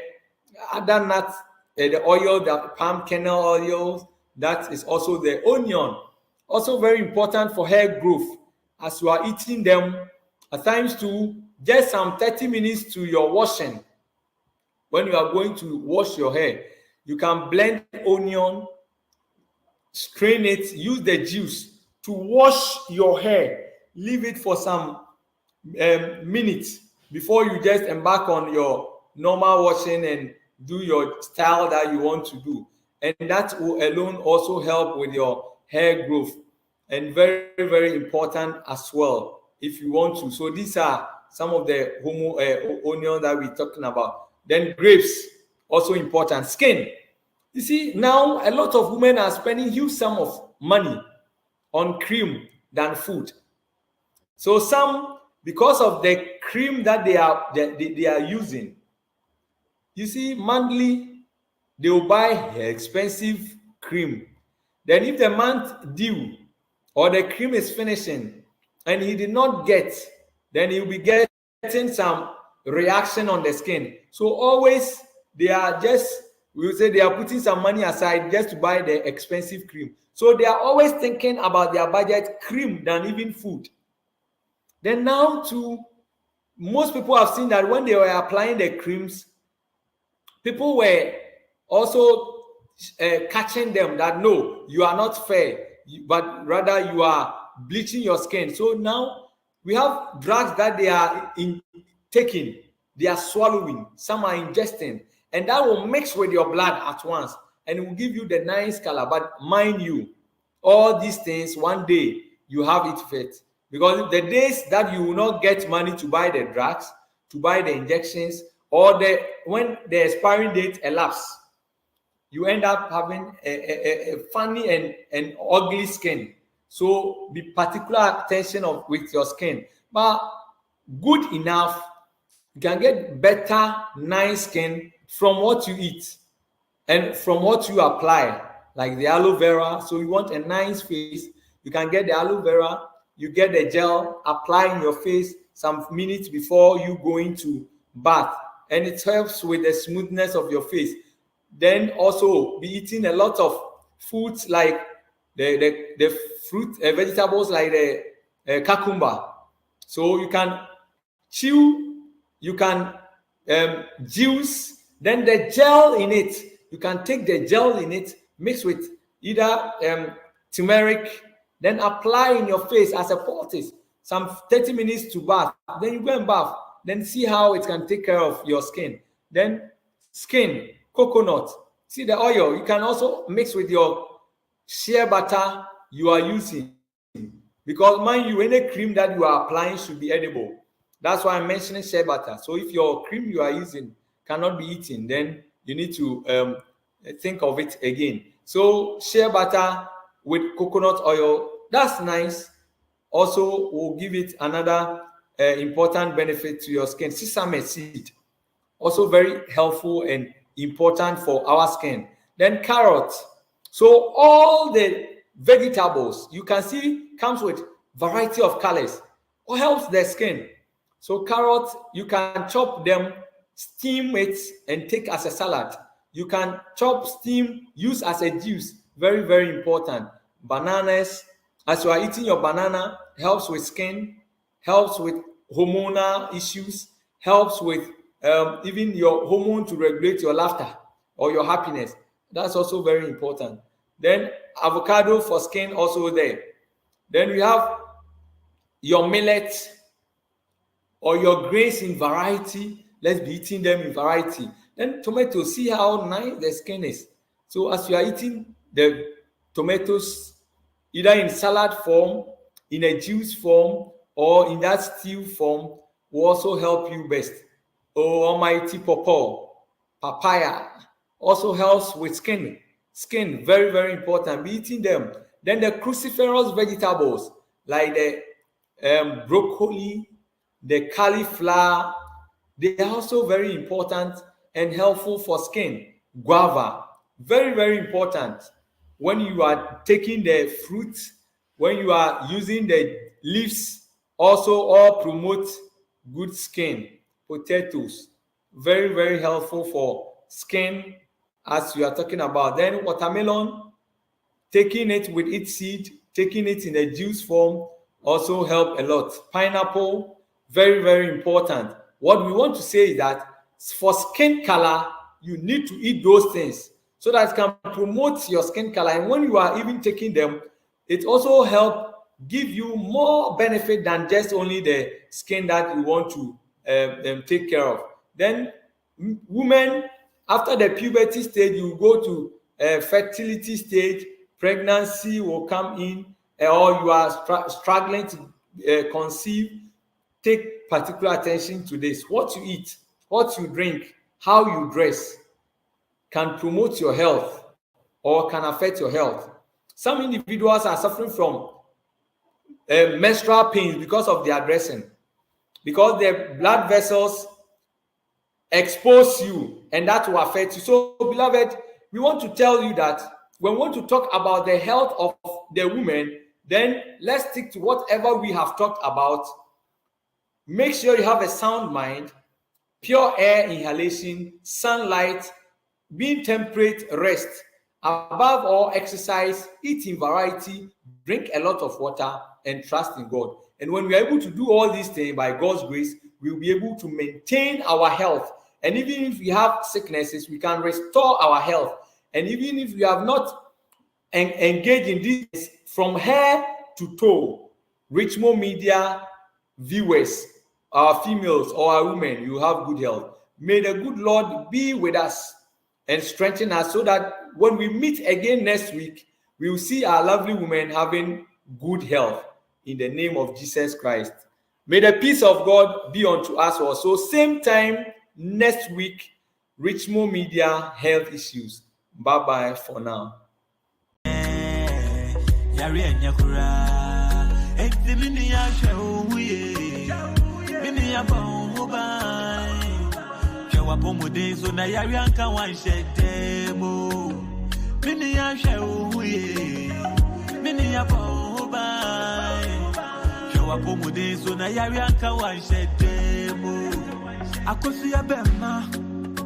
[SPEAKER 2] other nut, the oil, the palm kernel oil, that is also the onion. Also very important for hair growth. As you are eating them, at times to just some 30 minutes to your washing. When you are going to wash your hair, you can blend onion, strain it, use the juice to wash your hair. Leave it for some minutes before you just embark on your normal washing and do your style that you want to do. And that will alone also help with your hair growth, and very, very important as well if you want to. So these are some of the onion that we're talking about. Then grapes, also important. Skin. You see, now a lot of women are spending huge sum of money on cream than food. So some, because of the cream that they are using, you see, monthly they will buy expensive cream. Then if the month due or the cream is finishing and he did not get, then he'll be getting some reaction on the skin. So always they are just, we will say they are putting some money aside just to buy the expensive cream. So they are always thinking about their budget cream than even food. Then now too, most people have seen that when they were applying the creams, people were also catching them that no, you are not fair, but rather you are bleaching your skin. So now we have drugs that they are taking, they are swallowing, some are ingesting, and that will mix with your blood at once and it will give you the nice color. But mind you, all these things, one day you have it fit, because the days that you will not get money to buy the drugs, to buy the injections, or when the expiring date elapses, you end up having a funny and ugly skin. So be particular attention with your skin. But good enough, you can get better, nice skin from what you eat and from what you apply, like the aloe vera. So you want a nice face, you can get the aloe vera, you get the gel, apply in your face some minutes before you go into bath, and it helps with the smoothness of your face. Then also be eating a lot of foods like the fruit, vegetables like the cucumber. So you can chew, you can juice, then the gel in it, you can take the gel in it, mix with either turmeric, then apply in your face as a poultice, some 30 minutes to bath. Then you go and bath, then see how it can take care of your skin. Then skin, coconut, see the oil, you can also mix with your shea butter you are using, because mind you, any cream that you are applying should be edible. That's why I'm mentioning shea butter. So if your cream you are using cannot be eaten, then you need to think of it again. So shea butter with coconut oil, that's nice. Also will give it another important benefit to your skin. Sesame seed, also very helpful and important for our skin. Then carrot. So all the vegetables you can see comes with variety of colors, what helps the skin. So carrot, you can chop them, steam it and take as a salad. You can chop, steam, use as a juice. Very, very important. Bananas, as you are eating your banana, helps with skin, helps with hormonal issues, helps with even your hormone to regulate your laughter or your happiness. That's also very important. Then avocado for skin, also there. Then we have your millet or your grains in variety. Let's be eating them in variety. Then tomatoes, see how nice the skin is. So as you are eating the tomatoes, either in salad form, in a juice form, or in that stew form, will also help you best. Oh, almighty pawpaw, papaya, also helps with skin. Skin, very, very important. Be eating them. Then the cruciferous vegetables, like the broccoli, the cauliflower, They are also very important and helpful for skin. Guava, very, very important. When you are taking the fruit, when you are using the leaves, also all promote good skin. Potatoes, very, very helpful for skin, as we are talking about. Then watermelon, taking it with its seed, taking it in a juice form also help a lot. Pineapple, very, very important. What we want to say is that for skin color, you need to eat those things so that it can promote your skin color. And when you are even taking them, it also help give you more benefit than just only the skin that you want to take care of. Then women, after the puberty stage, you go to fertility stage, pregnancy will come in, or you are struggling to conceive. Take particular attention to this. What you eat, what you drink, how you dress can promote your health or can affect your health. Some individuals are suffering from menstrual pains because of their dressing, because their blood vessels expose you, and that will affect you. So, beloved, we want to tell you that when we want to talk about the health of the woman, then let's stick to whatever we have talked about. Make sure you have a sound mind, pure air inhalation, sunlight, being temperate, rest. Above all, exercise, eat in variety, drink a lot of water, and trust in God. And when we are able to do all these things by God's grace, we'll be able to maintain our health. And even if we have sicknesses, we can restore our health. And even if we have not engaged in this from head to toe, RichMo Media viewers, our females or our women, you have good health. May the good Lord be with us and strengthen us so that when we meet again next week, we will see our lovely women having good health in the name of Jesus Christ. May the peace of God be unto us also. Same time next week, RichMo Media Health Issues. Bye-bye for now.
[SPEAKER 1] Akosi ya bema,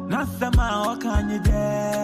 [SPEAKER 1] nasema wakanye de.